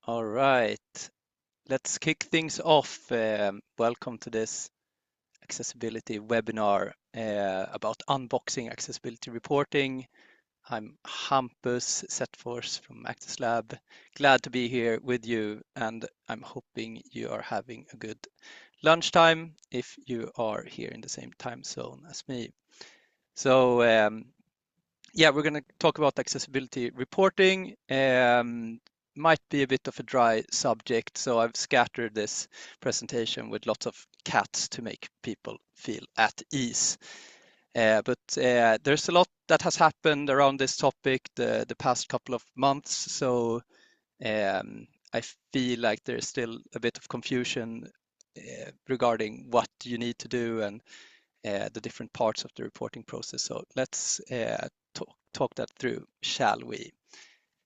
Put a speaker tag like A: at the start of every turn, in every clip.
A: All right, let's kick things off. Welcome to this accessibility webinar about unboxing accessibility reporting. I'm Hampus Setfors from Actus Lab. Glad to be here with you, and I'm hoping you are having a good lunchtime if you are here in the same time zone as me. So, yeah, we're going to talk about accessibility reporting. Might be a bit of a dry subject, so I've scattered this presentation with lots of cats to make people feel at ease. But there's a lot that has happened around this topic the past couple of months, so I feel like there's still a bit of confusion regarding what you need to do and the different parts of the reporting process. So let's talk that through, shall we?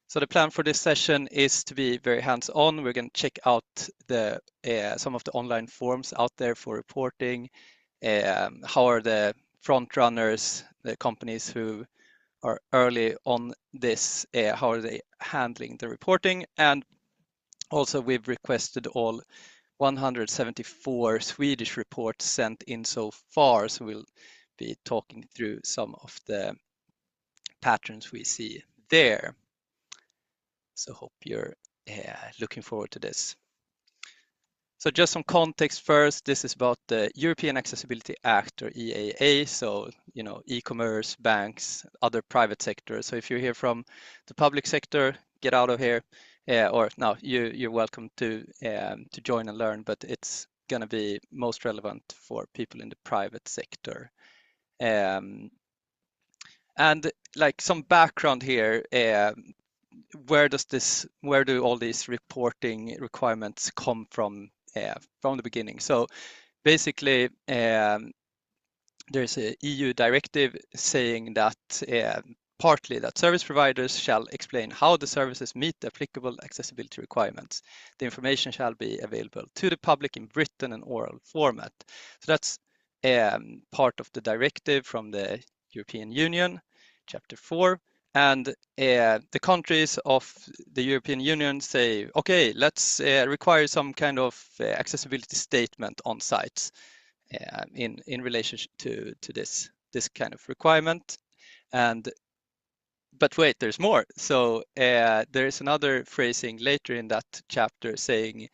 A: So the plan for this session is to be very hands-on. We're going to check out some of the online forums out there for reporting. How are the front runners, the companies who are early on this, how are they handling the reporting? And also we've requested all 174 Swedish reports sent in so far, so we'll be talking through some of the patterns we see there. So hope you're looking forward to this. So just some context first, this is about the European Accessibility Act, or EAA, so e-commerce, banks, other private sector. So if you're here from the public sector, get out of here, or no, you're welcome to join and learn, but it's going to be most relevant for people in the private sector. And like some background here, where do all these reporting requirements come from the beginning? So basically, there's a EU directive saying that partly that service providers shall explain how the services meet the applicable accessibility requirements. The information shall be available to the public in written and oral format. So that's part of the directive from the European Union, Chapter 4. And the countries of the European Union say, okay, let's require some kind of accessibility statement on sites in relation to this kind of requirement. But wait, there's more. So there is another phrasing later in that chapter saying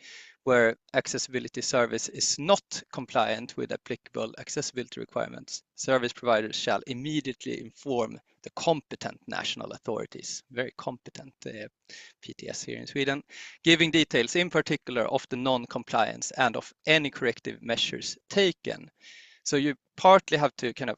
A: where accessibility service is not compliant with applicable accessibility requirements, service providers shall immediately inform the competent national authorities, very competent PTS here in Sweden, giving details in particular of the non-compliance and of any corrective measures taken. So you partly have to kind of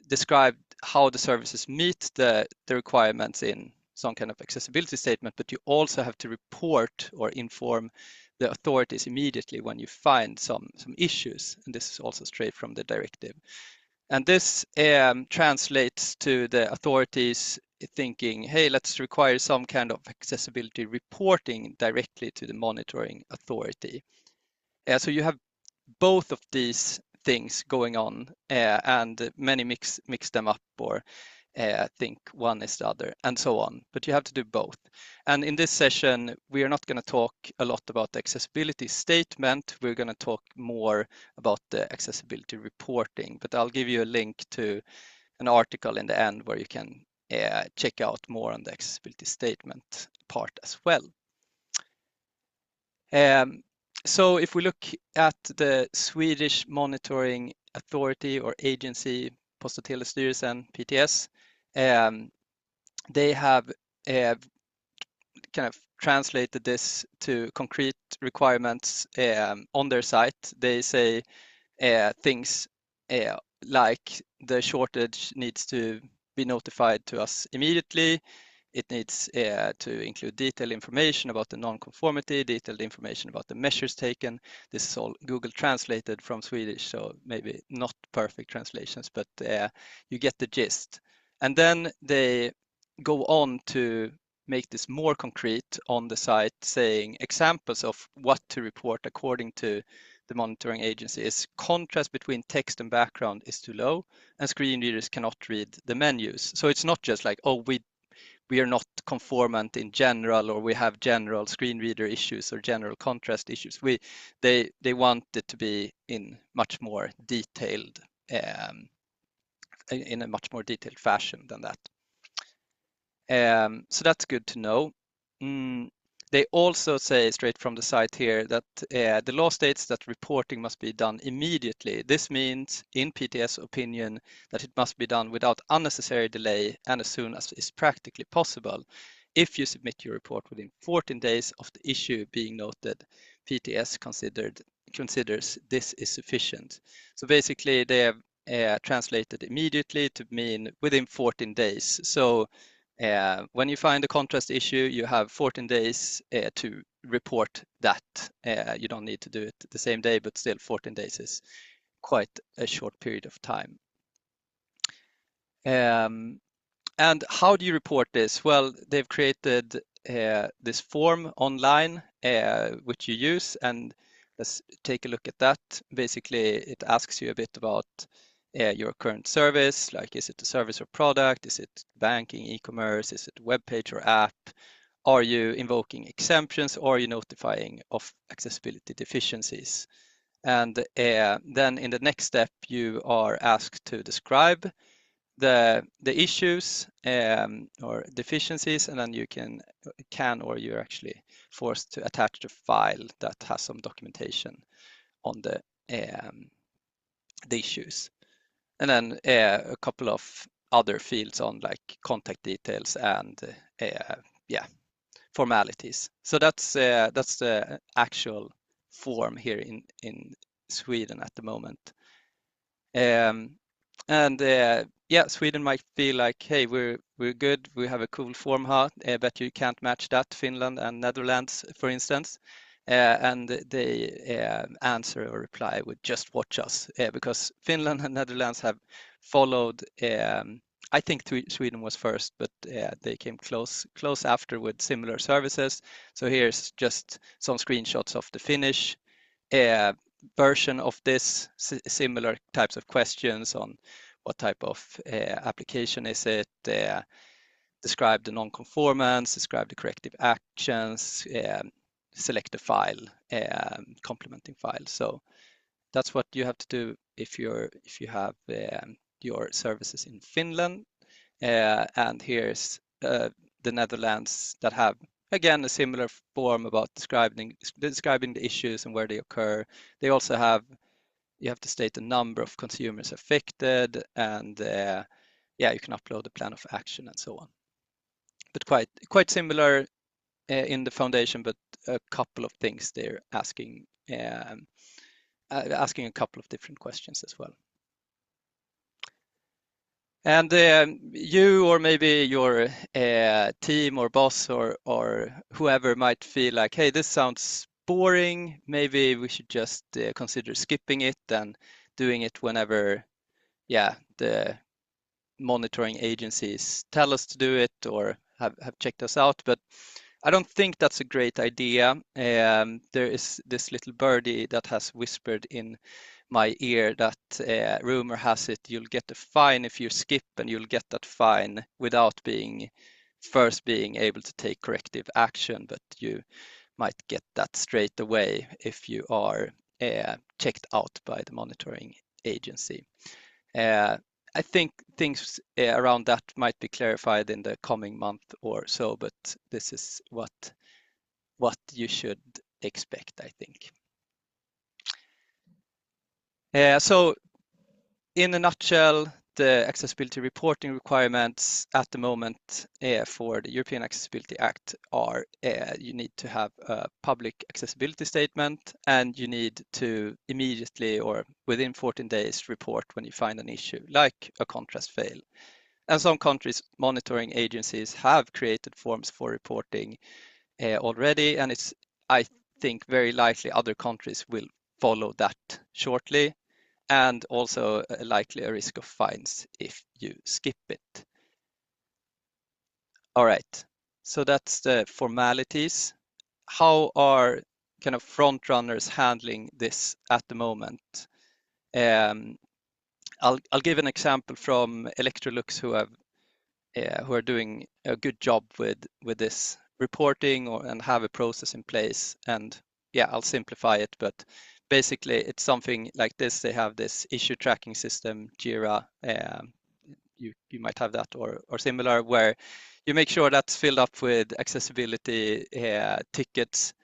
A: describe how the services meet the requirements in some kind of accessibility statement, but you also have to report or inform the authorities immediately when you find some issues. And this is also straight from the directive. And this translates to the authorities thinking, hey, let's require some kind of accessibility reporting directly to the monitoring authority. So you have both of these things going on, and many mix them up or think one is the other, and so on. But you have to do both. And in this session, we are not going to talk a lot about the accessibility statement. We're going to talk more about the accessibility reporting. But I'll give you a link to an article in the end where you can check out more on the accessibility statement part as well. So if we look at the Swedish Monitoring Authority or Agency, Post och telestyrelsen, PTS, they have kind of translated this to concrete requirements on their site. They say things like the shortage needs to be notified to us immediately. It needs to include detailed information about the non-conformity, detailed information about the measures taken. This is all Google translated from Swedish, so maybe not perfect translations, but you get the gist. And then they go on to make this more concrete on the site, saying examples of what to report according to the monitoring agency is contrast between text and background is too low and screen readers cannot read the menus. So it's not just like, oh, we we are not conformant in general, or we have general screen reader issues or general contrast issues. They want it to be in much more detailed, in a much more detailed fashion than that. So that's good to know. They also say straight from the site here that the law states that reporting must be done immediately. This means, in PTS opinion, that it must be done without unnecessary delay and as soon as is practically possible. If you submit your report within 14 days of the issue being noted, PTS considers this is sufficient. So basically, they have translated immediately to mean within 14 days. So when you find a contrast issue, you have 14 days to report that. You don't need to do it the same day, but still 14 days is quite a short period of time. And how do you report this? Well, they've created this form online, which you use, and let's take a look at that. Basically, it asks you a bit about your current service, like is it a service or product? Is it banking, e-commerce? Is it a web page or app? Are you invoking exemptions, or are you notifying of accessibility deficiencies? And then in the next step, you are asked to describe the issues or deficiencies, and then you can or you're actually forced to attach the file that has some documentation on the issues. And then a couple of other fields on like contact details and formalities. So that's the actual form here in Sweden at the moment. Sweden might feel like, hey, we're good, we have a cool form, huh? But you can't match that, Finland and Netherlands, for instance. And they answer or reply with just watch us, because Finland and Netherlands have followed. I think Sweden was first, but they came close after with similar services. So here's just some screenshots of the Finnish version of this, similar types of questions on what type of application is it, describe the non-conformance, describe the corrective actions, select a file, complementing file. So that's what you have to do if you have your services in Finland. And here's the Netherlands that have, again, a similar form about describing the issues and where they occur. They also have, you have to state the number of consumers affected, and you can upload a plan of action and so on. But quite similar in the foundation, but a couple of things they're asking a couple of different questions as well. And you, or maybe your team or boss or whoever, might feel like, hey, this sounds boring. Maybe we should just consider skipping it and doing it whenever, the monitoring agencies tell us to do it or have checked us out. But I don't think that's a great idea. There is this little birdie that has whispered in my ear that rumor has it you'll get a fine if you skip, and you'll get that fine without first being able to take corrective action, but you might get that straight away if you are checked out by the monitoring agency. I think things around that might be clarified in the coming month or so, but this is what you should expect, I think. So in a nutshell, the accessibility reporting requirements at the moment for the European Accessibility Act are you need to have a public accessibility statement, and you need to immediately or within 14 days report when you find an issue, like a contrast fail. And some countries' monitoring agencies have created forms for reporting already, and it's, I think, very likely other countries will follow that shortly, and also likely a risk of fines if you skip it. All right, so that's the formalities. How are kind of front runners handling this at the moment? I'll give an example from Electrolux, who have who are doing a good job with this reporting and have a process in place. And yeah, I'll simplify it, but basically it's something like this. They have this issue tracking system, Jira. You might have that or similar, where you make sure that's filled up with accessibility tickets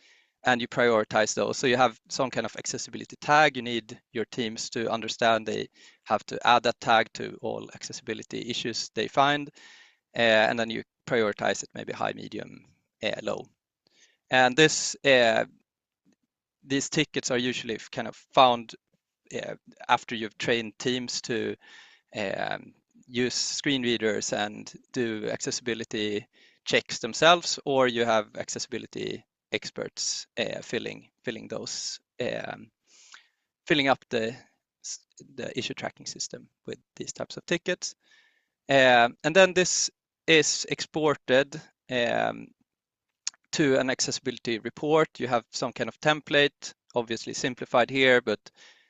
A: and you prioritize those. So you have some kind of accessibility tag. You need your teams to understand they have to add that tag to all accessibility issues they find. And then you prioritize it maybe high, medium, low. And these tickets are usually kind of found after you've trained teams to use screen readers and do accessibility checks themselves, or you have accessibility experts filling those, filling up the issue tracking system with these types of tickets. And then this is exported to an accessibility report. You have some kind of template, obviously simplified here, but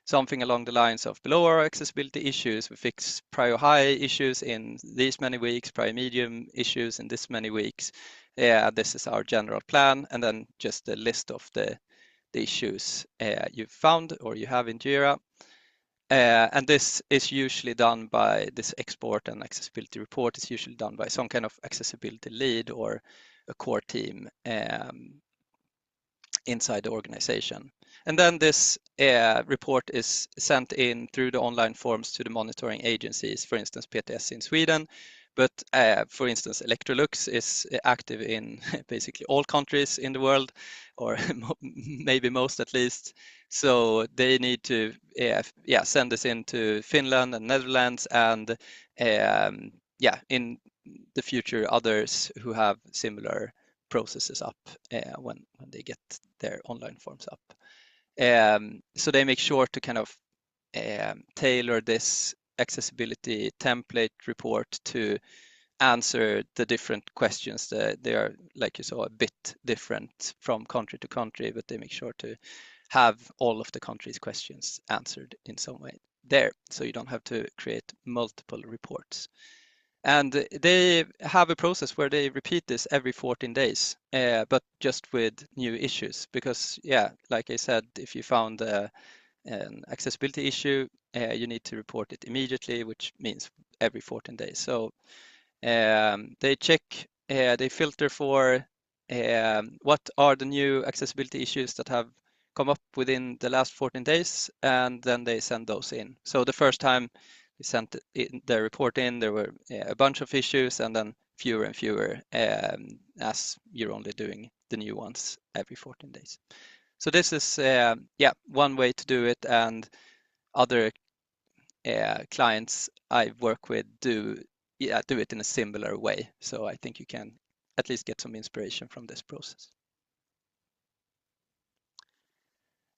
A: something along the lines of below our accessibility issues, we fix prior high issues in these many weeks, prior medium issues in this many weeks. This is our general plan, and then just a list of the issues you've found or you have in Jira. And this is usually done by this export and accessibility report is usually done by some kind of accessibility lead or a core team inside the organization. And then this report is sent in through the online forms to the monitoring agencies, for instance, PTS in Sweden. But for instance, Electrolux is active in basically all countries in the world, or maybe most at least. So they need to send this into Finland and Netherlands, and in the future others who have similar processes up when they get their online forms up. So they make sure to kind of tailor this accessibility template report to answer the different questions. They are, like you saw, a bit different from country to country, but they make sure to have all of the country's questions answered in some way there, so you don't have to create multiple reports. And they have a process where they repeat this every 14 days, but just with new issues. Because, yeah, like I said, if you found an accessibility issue, you need to report it immediately, which means every 14 days. So they check, they filter for what are the new accessibility issues that have come up within the last 14 days, and then they send those in. So the first time they sent the report in, there were a bunch of issues, and then fewer and fewer as you're only doing the new ones every 14 days. So this is one way to do it, and other clients I work with do it in a similar way. So I think you can at least get some inspiration from this process.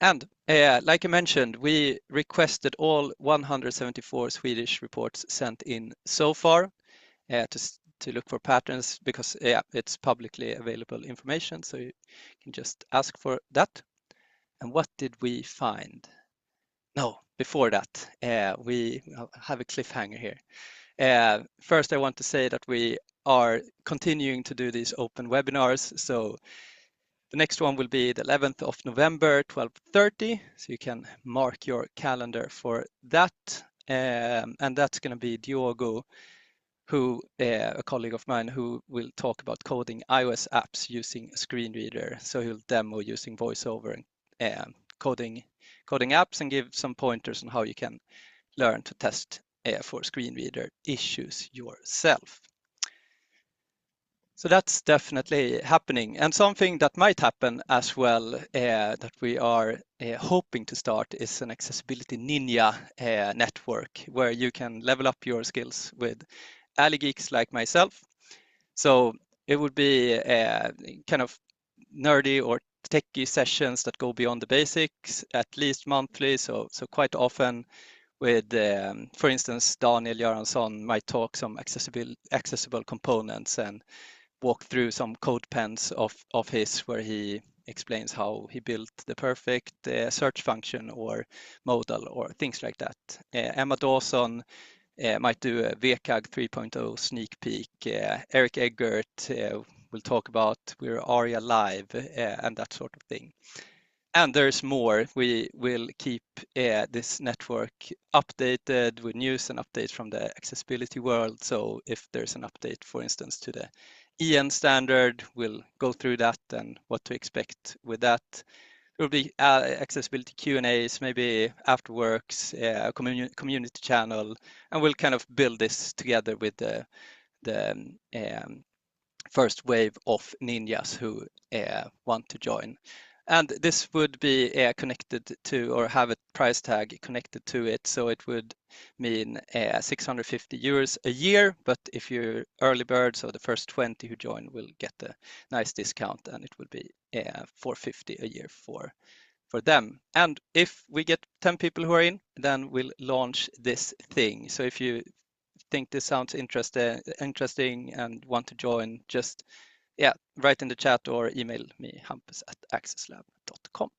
A: And like I mentioned, we requested all 174 Swedish reports sent in so far to look for patterns, because it's publicly available information, so you can just ask for that. And what did we find? No, before that, we have a cliffhanger here. First, I want to say that we are continuing to do these open webinars. So the next one will be the 11th of November, 12:30. So you can mark your calendar for that. And that's going to be Diogo, who a colleague of mine, who will talk about coding iOS apps using a screen reader. So he'll demo using VoiceOver and coding apps, and give some pointers on how you can learn to test for screen reader issues yourself. So that's definitely happening, and something that might happen as well that we are hoping to start is an Accessibility Ninja network, where you can level up your skills with Ally geeks like myself. So it would be kind of nerdy or techie sessions that go beyond the basics, at least monthly, so quite often. With, for instance, Daniel Göransson might talk some accessible components and walk through some code pens of his, where he explains how he built the perfect search function or modal or things like that. Emma Dawson might do a WCAG 3.0 sneak peek. Eric Eggert will talk about We're ARIA Live and that sort of thing. And there's more. We will keep this network updated with news and updates from the accessibility world. So if there's an update, for instance, to the EN standard, we'll go through that and what to expect with that. There will be accessibility Q&As, maybe afterworks, community channel, and we'll kind of build this together with the first wave of ninjas who want to join. And this would be connected to or have a price tag connected to it. So it would mean 650 euros a year. But if you're early bird, so the first 20 who join will get a nice discount, and it will be 450 a year for them. And if we get 10 people who are in, then we'll launch this thing. So if you think this sounds interesting and want to join, just write in the chat or email me, hampus@accesslab.com.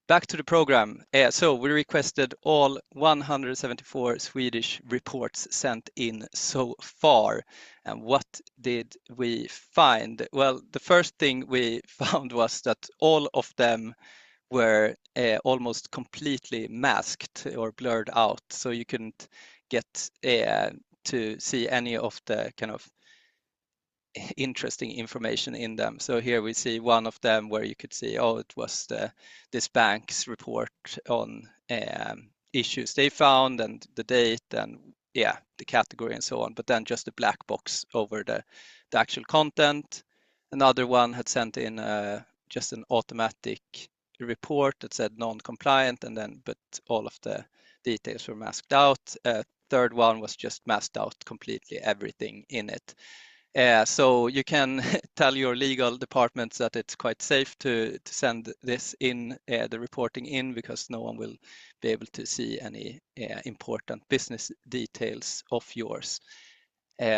A: Back to the program. So we requested all 174 Swedish reports sent in so far. And what did we find? Well, the first thing we found was that all of them were almost completely masked or blurred out. So you couldn't get to see any of the kind of interesting information in them. So here we see one of them where you could see, oh, it was this bank's report on issues they found and the date and the category and so on, but then just a black box over the actual content. Another one had sent in just an automatic report that said non-compliant, and then but all of the details were masked out. Third one was just masked out completely, everything in it. So you can tell your legal departments that it's quite safe to send this in, the reporting in, because no one will be able to see any important business details of yours.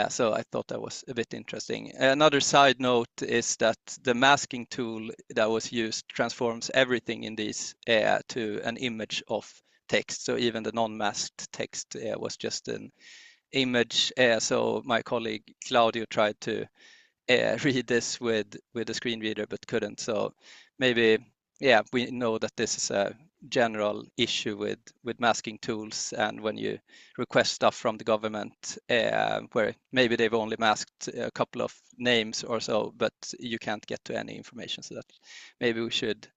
A: So I thought that was a bit interesting. Another side note is that the masking tool that was used transforms everything in these to an image of text. So even the non-masked text was just an image. So my colleague Claudio tried to read this with a screen reader but couldn't. So maybe, we know that this is a general issue with masking tools, and when you request stuff from the government where maybe they've only masked a couple of names or so, but you can't get to any information. So that maybe we should,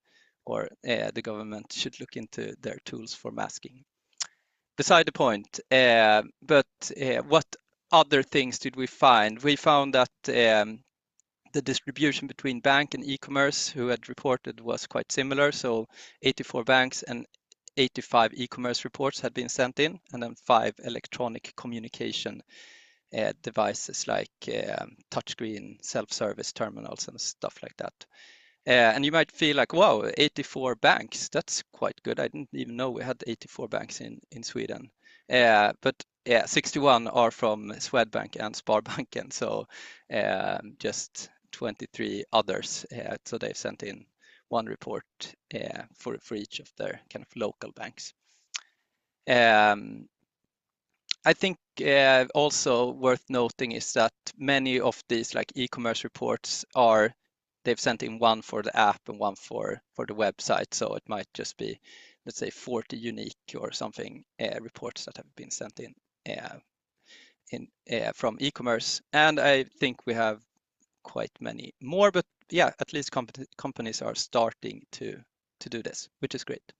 A: or the government should look into their tools for masking. Beside the point, but what other things did we find? We found that the distribution between bank and e-commerce who had reported was quite similar. So 84 banks and 85 e-commerce reports had been sent in, and then 5 electronic communication devices like touchscreen, self-service terminals and stuff like that. And you might feel like, wow, 84 banks, that's quite good. I didn't even know we had 84 banks in Sweden. But 61 are from Swedbank and Sparbanken, so just 23 others. So they've sent in one report for each of their kind of local banks. I think also worth noting is that many of these like e-commerce reports they've sent in one for the app and one for the website. So it might just be, let's say, 40 unique or something reports that have been sent in from e-commerce. And I think we have quite many more, but at least companies are starting to do this, which is great.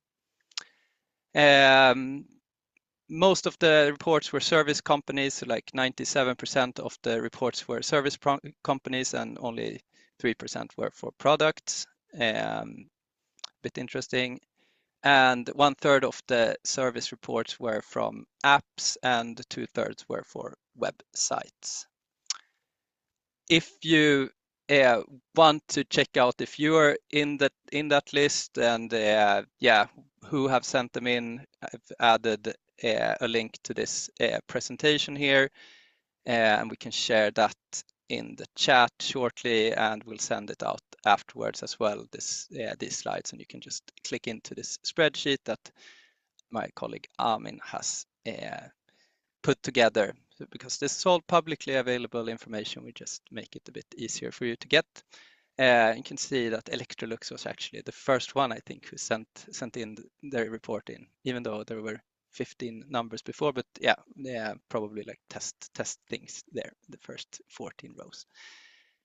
A: Most of the reports were service companies, so like 97% of the reports were service companies and only 3% were for products. Bit interesting. And 1/3 of the service reports were from apps and 2/3 were for websites. If you want to check out if you are in that list and who have sent them in, I've added a link to this presentation here, and we can share that in the chat shortly, and we'll send it out afterwards as well, these slides, and you can just click into this spreadsheet that my colleague Amin has put together. So because this is all publicly available information, we just make it a bit easier for you to get. You can see that Electrolux was actually the first one, I think, who sent in their report in, even though there were 15 numbers before, but yeah, probably like test things there, the first 14 rows.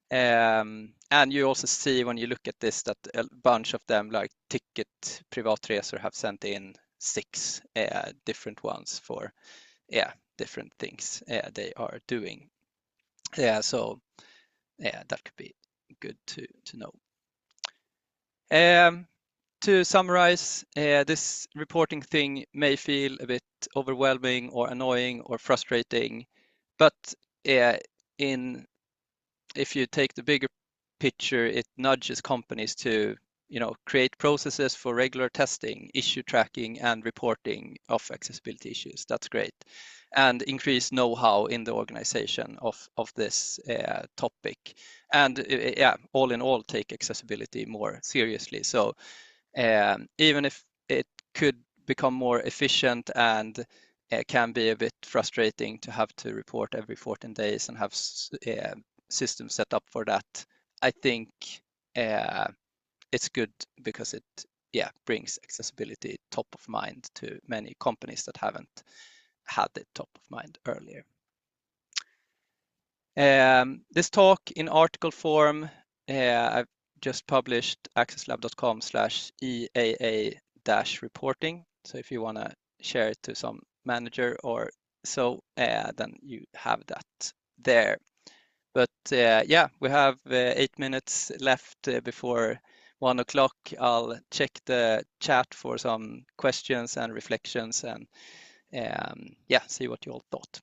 A: And you also see when you look at this that a bunch of them, like Ticket, Privatresor, have sent in 6 different ones for different things they are doing. So that could be good to know. To summarize, this reporting thing may feel a bit overwhelming or annoying or frustrating, but if you take the bigger picture, it nudges companies to create processes for regular testing, issue tracking, and reporting of accessibility issues. That's great. And increase know-how in the organization of this topic. And all in all, take accessibility more seriously. So even if it could become more efficient and can be a bit frustrating to have to report every 14 days and have systems set up for that, I think it's good because it brings accessibility top of mind to many companies that haven't had it top of mind earlier. This talk in article form, I've just published accesslab.com/EAA-reporting. So if you want to share it to some manager or so, then you have that there. But we have 8 minutes left before 1 o'clock. I'll check the chat for some questions and reflections and see what you all thought.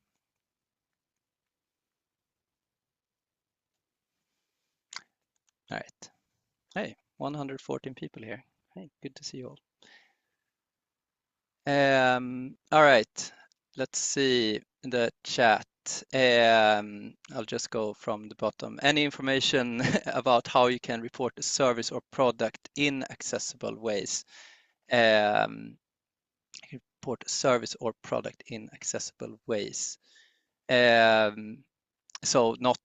A: All right. Hey, 114 people here. Hey, good to see you all. All right, let's see the chat. I'll just go from the bottom. Any information about how you can report a service or product in accessible ways? Report a service or product in accessible ways. So not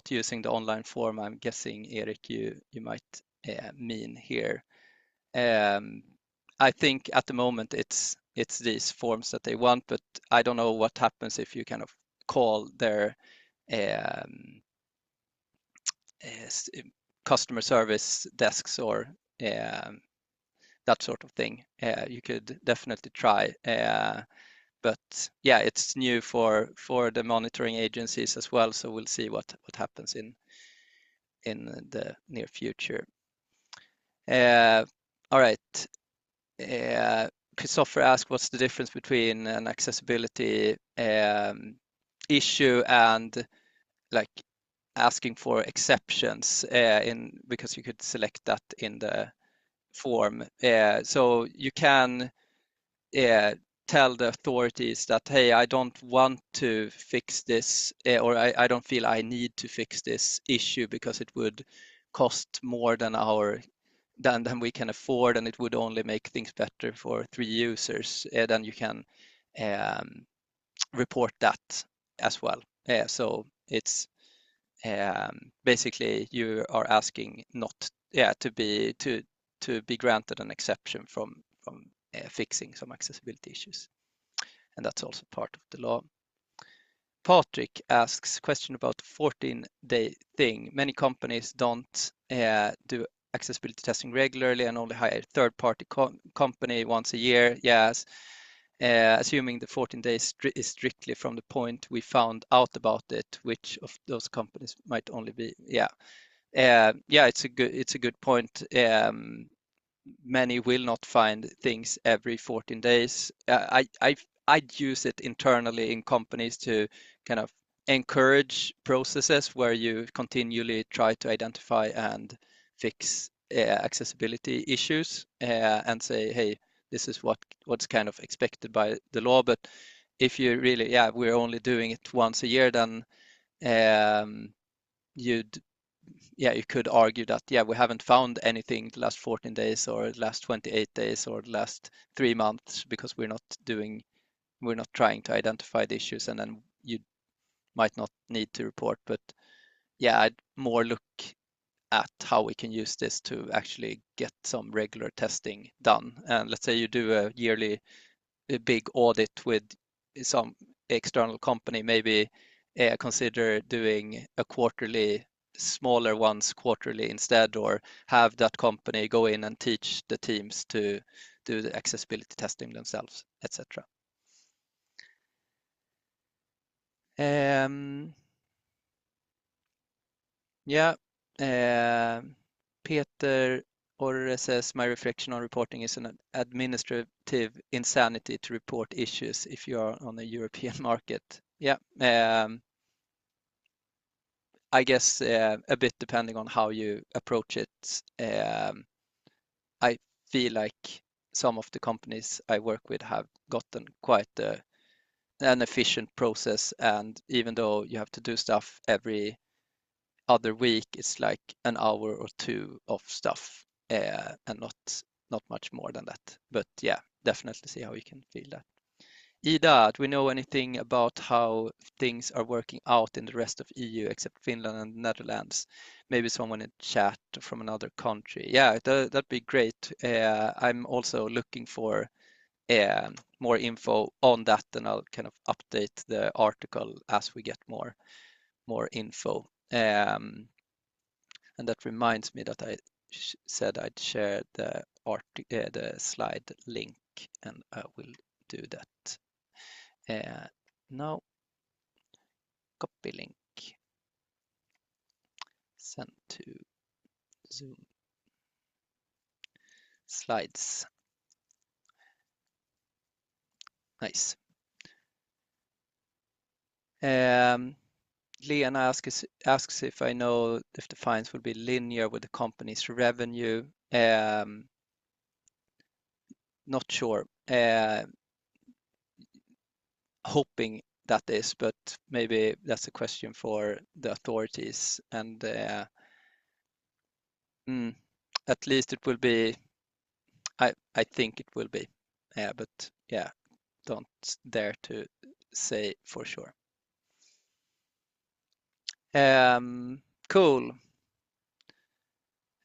A: using the online form. I'm guessing, Erik, you might mean here. I think at the moment it's these forms that they want, but I don't know what happens if you kind of call their customer service desks or that sort of thing. You could definitely try, but yeah, it's new for the monitoring agencies as well. So we'll see what happens in the near future. All right. Christopher asked, what's the difference between an accessibility issue and like asking for exceptions because you could select that in the form. So you can tell the authorities that, hey, I don't want to fix this or I don't feel I need to fix this issue because it would cost more than than we can afford, and it would only make things better for 3 users. Then you can report that as well. So it's basically you are asking not to be granted an exception from fixing some accessibility issues, and that's also part of the law. Patrick asks question about the 14-day thing. Many companies don't do accessibility testing regularly and only hire third-party company once a year. Yes, assuming the 14 days is strictly from the point we found out about it, which of those companies might only be it's a good point. Many will not find things every 14 days. I'd use it internally in companies to kind of encourage processes where you continually try to identify and fix accessibility issues and say, hey, this is what's kind of expected by the law. But if you really, we're only doing it once a year, then you could argue that, we haven't found anything the last 14 days or the last 28 days or the last 3 months because we're not doing we're not trying to identify the issues and then you might not need to report. But yeah, I'd more look at how we can use this to actually get some regular testing done. And let's say you do a yearly big audit with some external company, maybe consider doing a quarterly, smaller ones quarterly instead, or have that company go in and teach the teams to do the accessibility testing themselves, etc. Yeah, Peter Orre says, my reflection on reporting is an administrative insanity to report issues if you are on a European market. Yeah, I guess a bit depending on how you approach it. I feel like some of the companies I work with have gotten quite an efficient process, and even though you have to do stuff every other week, it's like an hour or two of stuff, and not much more than that. But yeah, definitely see how you can feel that. Ida, do we know anything about how things are working out in the rest of EU except Finland and Netherlands? Maybe someone in chat from another country. Yeah, that'd be great. I'm also looking for more info on that, and I'll kind of update the article as we get more info. And that reminds me that I said I'd share the slide link, and I will do that. Now, copy link, send to Zoom slides. Nice. Lena asks if I know if the fines will be linear with the company's revenue. Not sure. Hoping that is, but maybe that's a question for the authorities. And at least it will be. I think it will be. But yeah, don't dare to say for sure. Cool.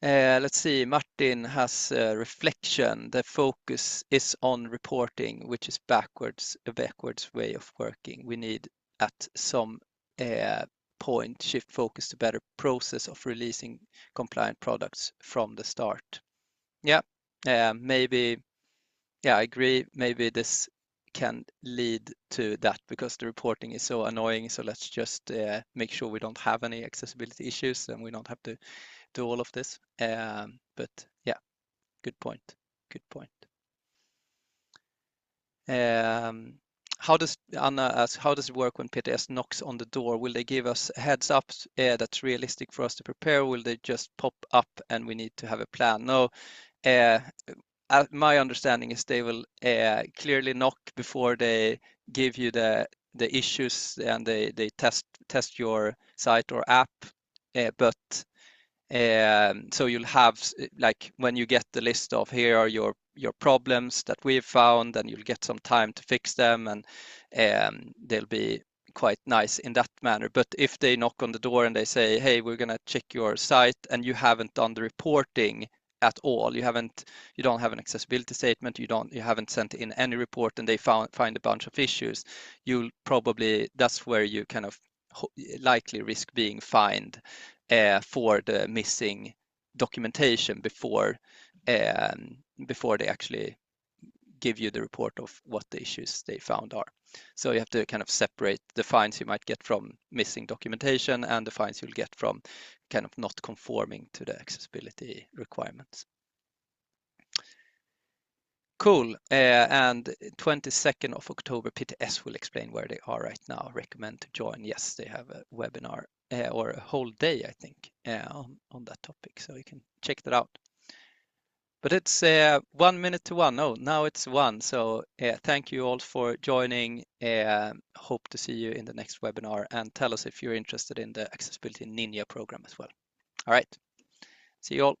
A: Let's see, Martin has a reflection. The focus is on reporting, which is a backwards way of working. We need at some point shift focus to better process of releasing compliant products from the start. Yeah, maybe, yeah, I agree. Maybe this can lead to that because the reporting is so annoying. So let's just make sure we don't have any accessibility issues and we don't have to do all of this. But yeah, good point. Good point. How does Anna ask, how does it work when PTS knocks on the door? Will they give us a heads up that's realistic for us to prepare? Will they just pop up and we need to have a plan? No, my understanding is they will clearly knock before they give you the issues and they test your site or app. But so you'll have, like, when you get the list of here are your problems that we've found, and you'll get some time to fix them, and they'll be quite nice in that manner. But if they knock on the door and they say, hey, we're going to check your site, and you haven't done the reporting at all, you don't have an accessibility statement, you haven't sent in any report, and they find a bunch of issues, that's where you kind of likely risk being fined for the missing documentation before they actually give you the report of what the issues they found are. So you have to kind of separate the fines you might get from missing documentation and the fines you'll get from kind of not conforming to the accessibility requirements. Cool. And 22nd of October, PTS will explain where they are right now. Recommend to join. Yes, they have a webinar or a whole day, I think, on that topic. So you can check that out. But it's 1 minute to 1. No, now it's 1. So thank you all for joining. Hope to see you in the next webinar, and tell us if you're interested in the Accessibility Ninja program as well. All right. See you all.